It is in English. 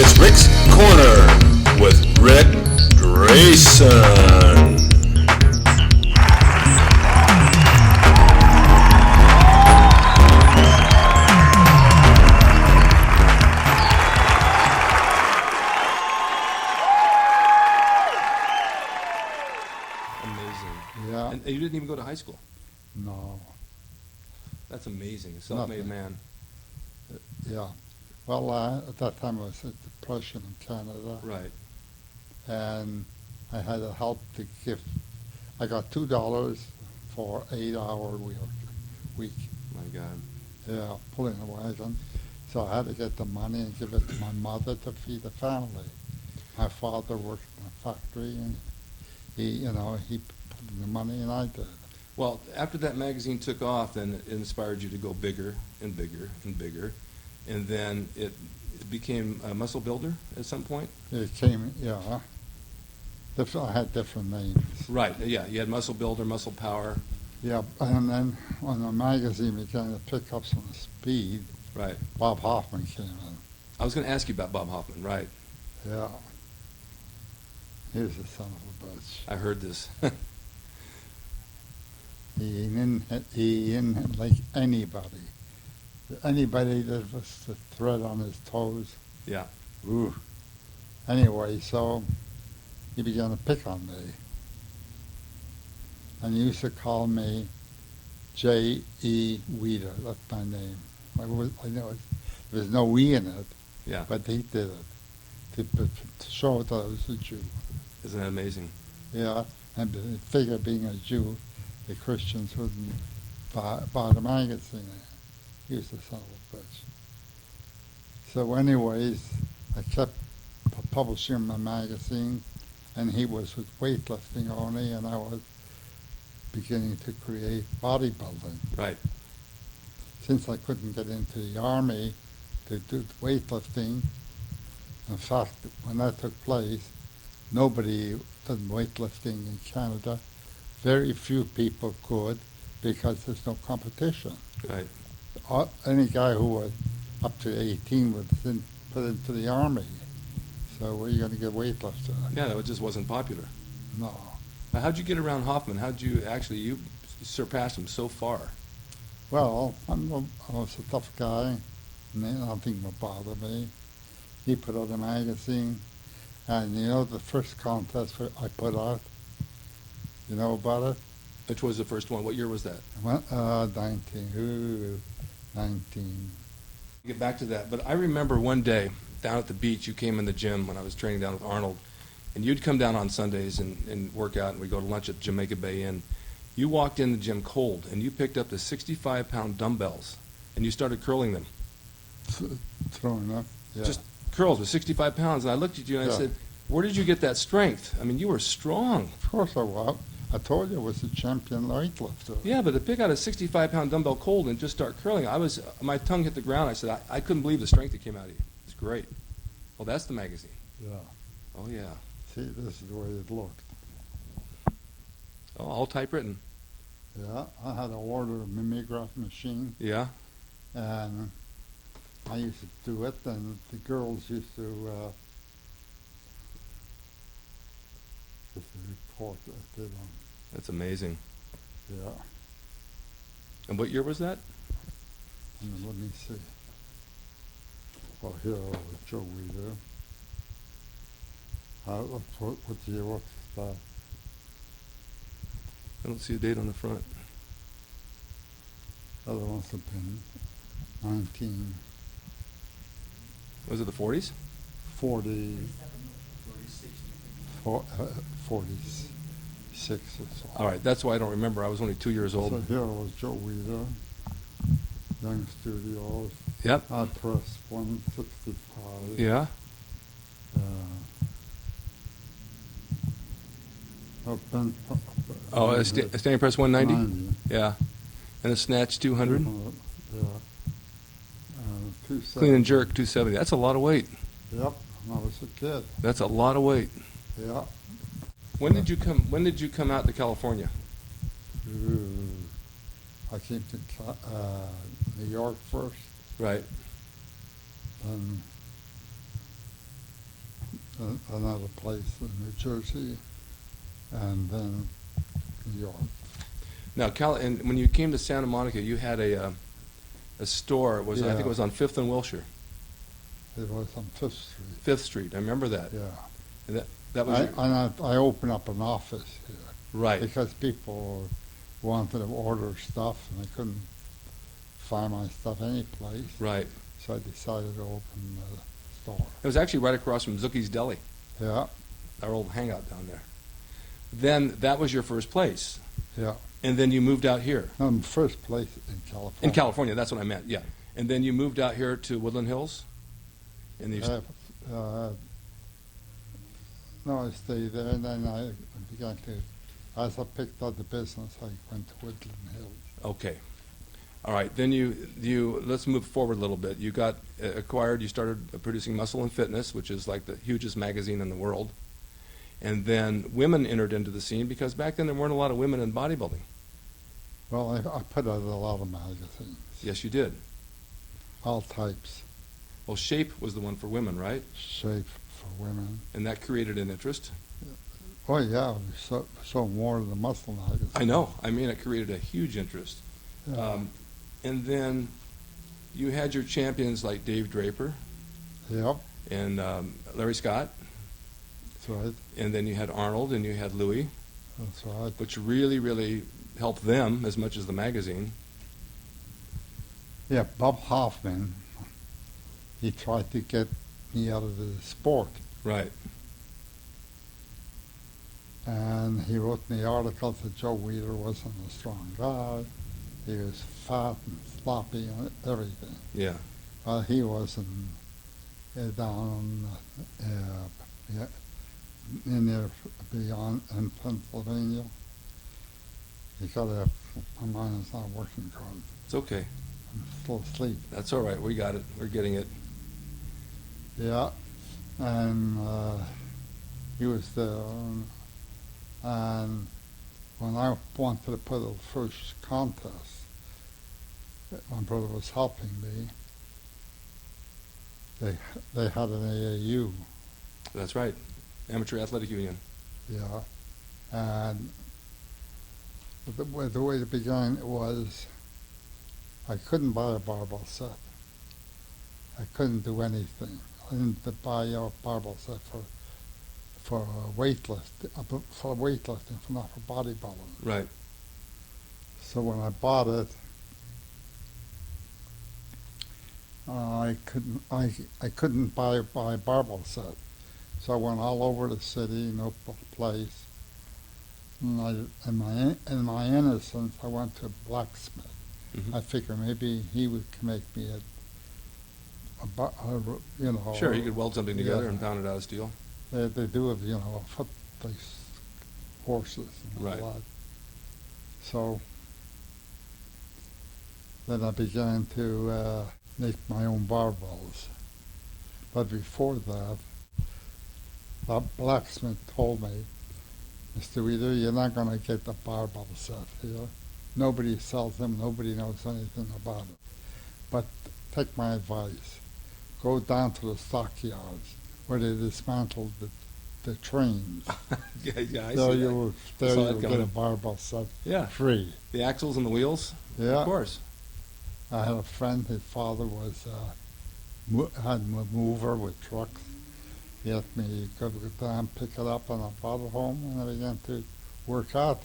It's Rick's Corner with Rick Drasin. Yeah. And you didn't even go to high school. No. That's amazing. A self-made man. Yeah. Well, at that time I was at Depression in Canada. Right. And I had a help to give. I got $2 for 8-hour week. My God. Yeah, pulling a wagon. So I had to get the money and give it to my mother to feed the family. My father worked in a factory, and he put in the money, and I did. Well, after that magazine took off, then it inspired you to go bigger and bigger and bigger, and then it became a muscle builder at some point. It came, yeah. I had different names. Right. Yeah. You had muscle builder, muscle power. Yeah, and then when the magazine began to pick up some speed, Right. Bob Hoffman came in. I was going to ask you about Bob Hoffman. Right. Yeah. He was a son of a bitch. I heard this. He didn't like anybody. Anybody that was the thread on his toes. Yeah. Ooh. Anyway, so he began to pick on me. And he used to call me J.E. Weider. That's my name. I know there's no E in it, Yeah. but he did it to show that I was a Jew. Isn't that amazing? Yeah, and the figure being a Jew, the Christians wouldn't buy the magazine. He was the son of a bitch. So anyways, I kept publishing my magazine, and he was with weightlifting only, and I was beginning to create bodybuilding. Right. Since I couldn't get into the army to do weightlifting, in fact, when that took place, nobody did weightlifting in Canada. Very few people could because there's no competition. Right. Any guy who was up to 18 was put into the army. So where are you going to get weightlifter? Yeah, it just wasn't popular. No. Now, how'd you get around Hoffman? How'd you actually, you surpassed him so far? Well, I was a tough guy, and nothing would bother me. He put out a magazine, and the first contest I put out, you know about it? Which was the first one? What year was that? Well, 19. Get back to that, but I remember one day down at the beach, you came in the gym when I was training down with Arnold, and you'd come down on Sundays and work out, and we'd go to lunch at Jamaica Bay Inn. You walked in the gym cold, and you picked up the 65-pound dumbbells, and you started curling them. Throwing up, yeah. Just curls with 65 pounds, and I looked at you and I said, where did you get that strength? I mean, you were strong. Of course I was. I told you I was a champion weightlifter. Yeah, but to pick out a 65-pound dumbbell cold and just start curling, my tongue hit the ground. I said, I couldn't believe the strength that came out of you. It's great. Well, that's the magazine. Yeah. Oh, yeah. See, this is the way it looked. Oh, all typewritten. Yeah, I had to order a mimeograph machine, Yeah. and I used to do it, and the girls used to report that I did on. That's amazing. Yeah. And what year was that? And let me see. Well, here was Joe Weider. What year was that? I don't see a date on the front. That must have been 1940s. Was it the 40s? 46 or so. All right, that's why I don't remember. I was only 2 years old. So here was Joe Weider, Young Studios. Yep. I pressed 165. Yeah. A standing press 190? 90. Yeah. And a snatch 200? Yeah. 270. Clean and jerk 270. That's a lot of weight. Yep, when I was a kid. That's a lot of weight. Yeah. When did you come out to California? I came to New York first, Right. and another place in New Jersey, and then New York. Now, and when you came to Santa Monica, you had a store. I think it was on 5th and Wilshire. It was on 5th Street. 5th Street. I remember that. Yeah. And that was I opened up an office here. Right. Because people wanted to order stuff and they couldn't find my stuff any place. Right. So I decided to open the store. It was actually right across from Zookie's Deli. Yeah. Our old hangout down there. Then that was your first place. Yeah. And then you moved out here. No, first place in California. In California, that's what I meant, yeah. And then you moved out here to Woodland Hills? No, I stayed there, and then I began to, as I picked up the business, I went to Woodland Hills. Okay. All right, then you let's move forward a little bit. You got acquired, you started producing Muscle and Fitness, which is like the hugest magazine in the world. And then women entered into the scene because back then there weren't a lot of women in bodybuilding. Well, I put out a lot of magazines. Yes, you did. All types. Well, Shape was the one for women, right? Shape for women. And that created an interest. Oh, yeah, so more of the Muscle magazine. I know. I mean, it created a huge interest. Yeah. And then you had your champions like Dave Draper. Yep. And Larry Scott. That's right. And then you had Arnold and you had Louis. That's right. Which really, really helped them as much as the magazine. Yeah, Bob Hoffman, he tried to get me out of the sport. Right. And he wrote in the article that Joe Weider wasn't a strong guy. He was fat and sloppy and everything. Yeah. Well, he wasn't down in there beyond in Pennsylvania. My mind is not working good. It's okay. I'm still asleep. That's all right. We got it. We're getting it. Yeah, and he was there, and when I wanted to put a first contest, my brother was helping me. They had an AAU. That's right. Amateur Athletic Union. Yeah, and the way it began was I couldn't buy a barbell set. I couldn't do anything. I didn't buy a barbell set for weightlifting, not for bodybuilding. Right. So when I bought it, I couldn't buy a barbell set. So I went all over the city, no place. And in my innocence, I went to a blacksmith. Mm-hmm. I figured maybe he would make me Sure, you could weld something together yeah. and pound it out of steel. They do it, foot-based horses and Right. all that. So then I began to make my own barbells. But before that blacksmith told me, Mr. Weider, you're not going to get the barbell set here. Nobody sells them. Nobody knows anything about it. But take my advice. Go down to the stockyards where they dismantled the trains. yeah, I There see you get a barbell set free. The axles and the wheels? Yeah. Of course. I had a friend, his father was had a mover with trucks. He had me go down, pick it up, and I brought it home, and I began to work out.